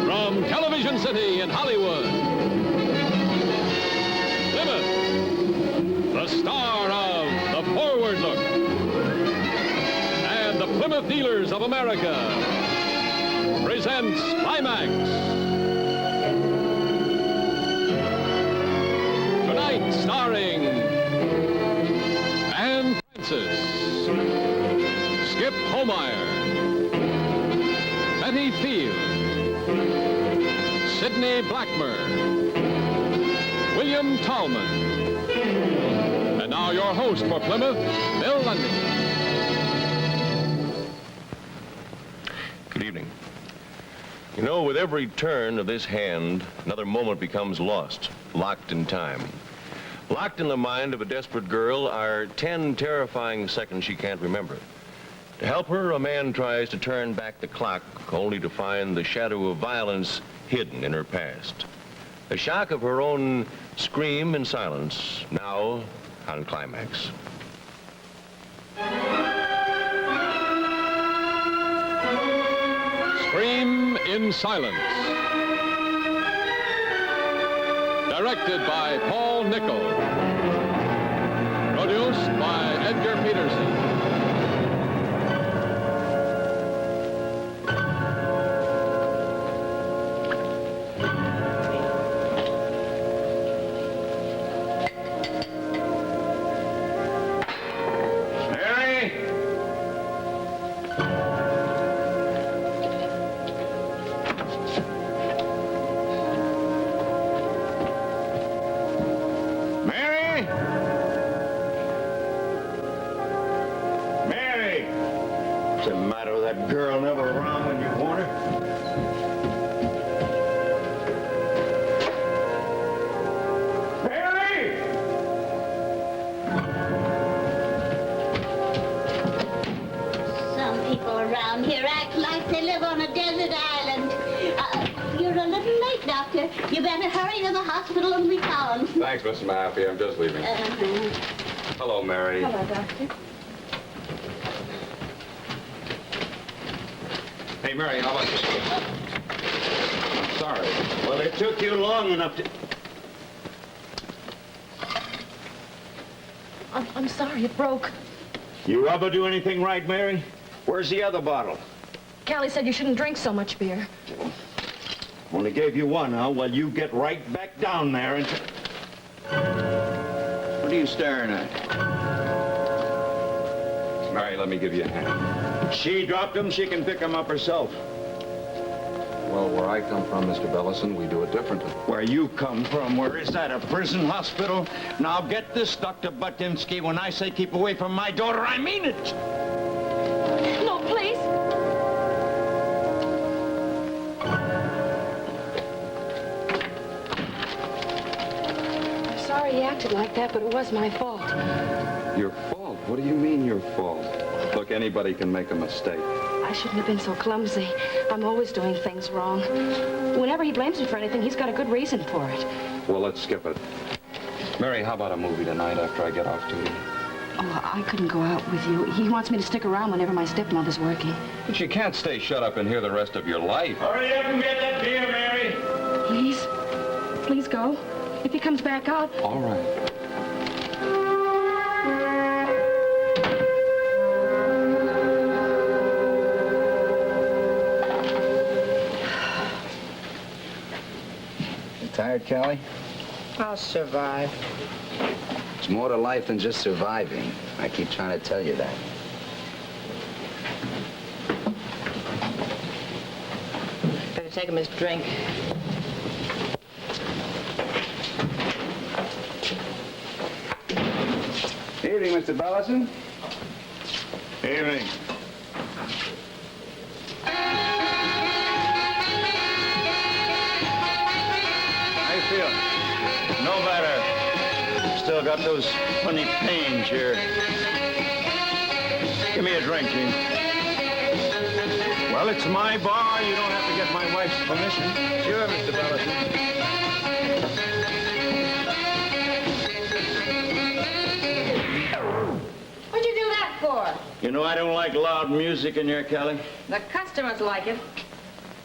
From Television City in Hollywood, Plymouth, the star of The Forward Look, and the Plymouth Dealers of America, presents CLIMAX. Tonight, starring Anne Francis, Skip Homeyer, Betty Field, Sidney Blackmer, William Tallman. And now your host for Plymouth, Bill Lundigan. Good evening. You know, with every turn of this hand, another moment becomes lost, locked in time. Locked in the mind of a desperate girl are 10 terrifying seconds she can't remember. To help her, a man tries to turn back the clock, only to find the shadow of violence hidden in her past. The shock of her own scream in silence, now on CLIMAX. Scream in Silence. Directed by Paul Nichol. Produced by Edgar Peterson. What's the matter with that girl? Never around when you want her? Mary! Some people around here act like they live on a desert island. You're a little late, Doctor. You better hurry to the hospital and be found. Thanks, Mr. Mahaffey. I'm just leaving. Hello, Mary. Hello, Doctor. Hey, Mary, how about this? I'm sorry. Well, it took you long enough to... I'm sorry, it broke. You ever do anything right, Mary? Where's the other bottle? Callie said you shouldn't drink so much beer. Only gave you one, huh? Well, you get right back down there and... What are you staring at? Mary, let me give you a hand. She dropped them, she can pick them up herself. Well, where I come from, Mr. Bellison, we do it differently. Where you come from, where is that, a prison hospital? Now get this, Dr. Butinsky. When I say keep away from my daughter, I mean it. No, please. I'm sorry he acted like that, but it was my fault. Your fault? What do you mean your fault? Look, anybody can make a mistake. I shouldn't have been so clumsy. I'm always doing things wrong. Whenever he blames me for anything, he's got a good reason for it. Well, let's skip it. Mary, how about a movie tonight after I get off duty? Oh, I couldn't go out with you. He wants me to stick around whenever my stepmother's working. But you can't stay shut up in here the rest of your life. Hurry up and get that beer, Mary. Please? Please go. If he comes back out... All right. Tired, Callie? I'll survive. It's more to life than just surviving. I keep trying to tell you that. Better take him his drink. Evening, Mr. Bellison. Evening. How you feel? No better. Still got those funny pains here. Give me a drink, Gene. Well, it's my bar. You don't have to get my wife's permission. Sure, Mr. Bellison. What'd you do that for? for? You know I don't like loud music in here, Kelly. The customers like it.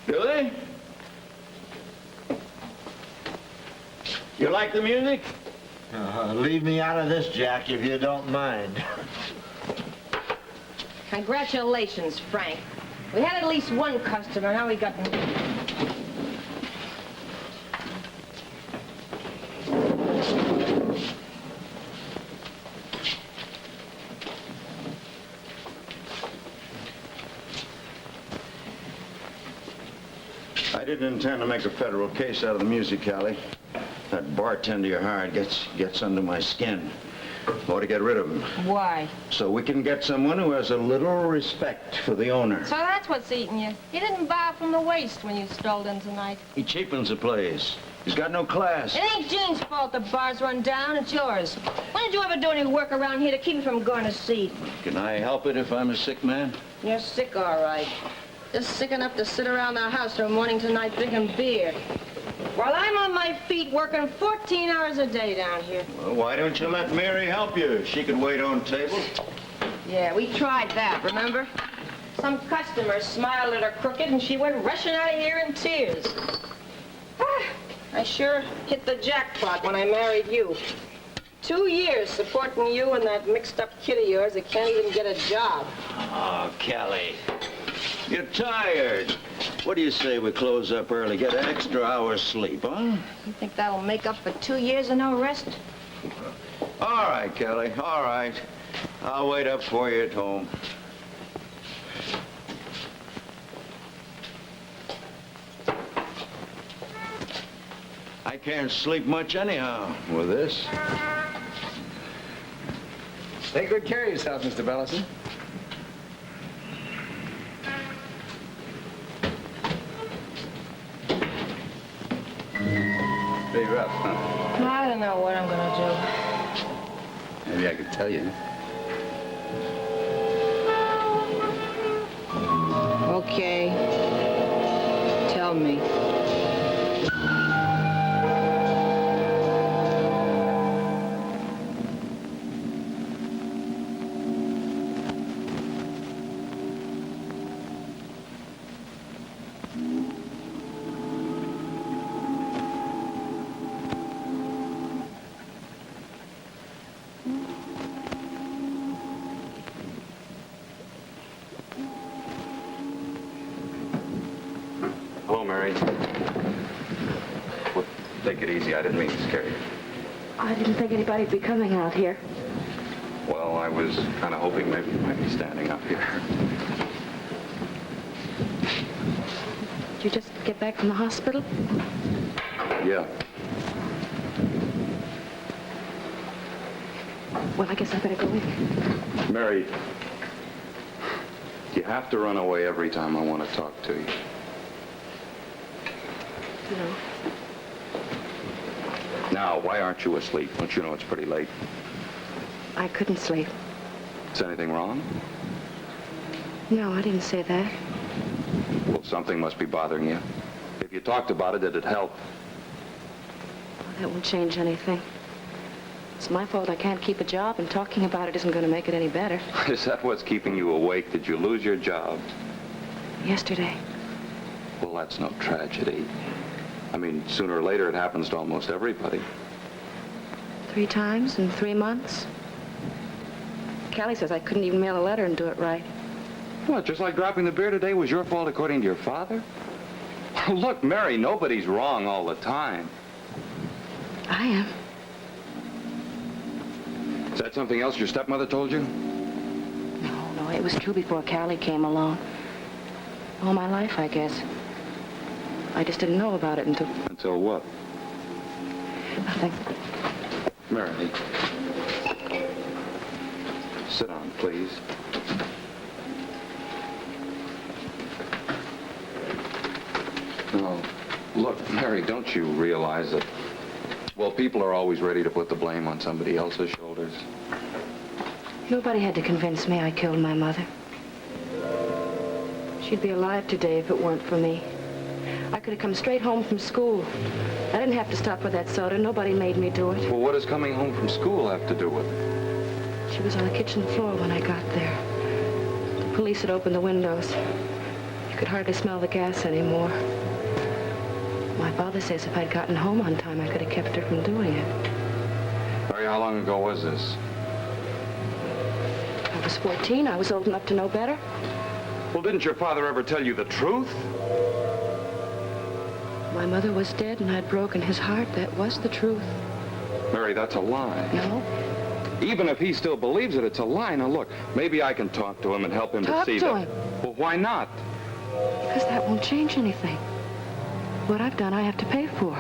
Do they? You like the music? Leave me out of this, Jack, if you don't mind. Congratulations, Frank. We had at least one customer, now we got... I didn't intend to make a federal case out of the music, Callie. That bartender you hired gets under my skin. Ought to get rid of him. Why? So we can get someone who has a little respect for the owner. So that's what's eating you. You didn't bow from the waist when you strolled in tonight. He cheapens the place. He's got no class. It ain't Gene's fault the bar's run down, it's yours. When did you ever do any work around here to keep me from going to seed? Can I help it if I'm a sick man? You're sick, all right. Just sick enough to sit around the house from morning to night drinking beer. While I'm on my feet working 14 hours a day down here. Well, why don't you let Mary help you? She could wait on tables. Yeah, we tried that, remember? Some customer smiled at her crooked and she went rushing out of here in tears. I sure hit the jackpot when I married you. 2 years supporting you and that mixed-up kid of yours that can't even get a job. Oh, Kelly. You're tired. What do you say we close up early, get an extra hour's sleep, huh? You think that'll make up for 2 years of no rest? All right, Kelly, all right. I'll wait up for you at home. I can't sleep much anyhow with this. Take good care of yourself, Mr. Bellison. Pretty rough, huh? I don't know what I'm gonna Maybe I could tell you. do. Okay. Tell me. Hello, Mary. Well, take it easy. I didn't mean to scare you. I didn't think anybody'd be coming out here. Well, I was kind of hoping maybe you might be standing up here. Did you just get back from the hospital? Yeah. Well, I guess I better go in. Mary, you have to run away every time I want to talk to you. No. Now, why aren't you asleep? Don't you know it's pretty late? I couldn't sleep. Is anything wrong? No, I didn't say that. Well, something must be bothering you. If you talked about it, it'd help. Well, that won't change anything. It's my fault I can't keep a job, and talking about it isn't going to make it any better. Is that what's keeping you awake? Did you lose your job? Yesterday. Well, that's no tragedy. I mean, sooner or later, it happens to almost everybody. 3 times in 3 months. Callie says I couldn't even mail a letter and do it right. What, just like dropping the beer today was your fault according to your father? Look, Mary, nobody's wrong all the time. I am. Is that something else your stepmother told you? No, it was true before Callie came along. All my life, I guess. I just didn't know about it until... Until what? Nothing. Mary. Sit down, please. No, look, Mary, don't you realize that, well, people are always ready to put the blame on somebody else's shoulders? Nobody had to convince me I killed my mother. She'd be alive today if it weren't for me. I could have come straight home from school. I didn't have to stop for that soda. Nobody made me do it. Well, what does coming home from school have to do with it? She was on the kitchen floor when I got there. The police had opened the windows. You could hardly smell the gas anymore. My father says if I'd gotten home on time, I could have kept her from doing it. Mary, how long ago was this? I was 14. I was old enough to know better. Well, didn't your father ever tell you the truth? My mother was dead and I'd broken his heart. That was the truth. Mary, that's a lie. No? Even if he still believes it, it's a lie. Now, look, maybe I can talk to him and help him to see that. Talk to him? Well, why not? Because that won't change anything. What I've done, I have to pay for.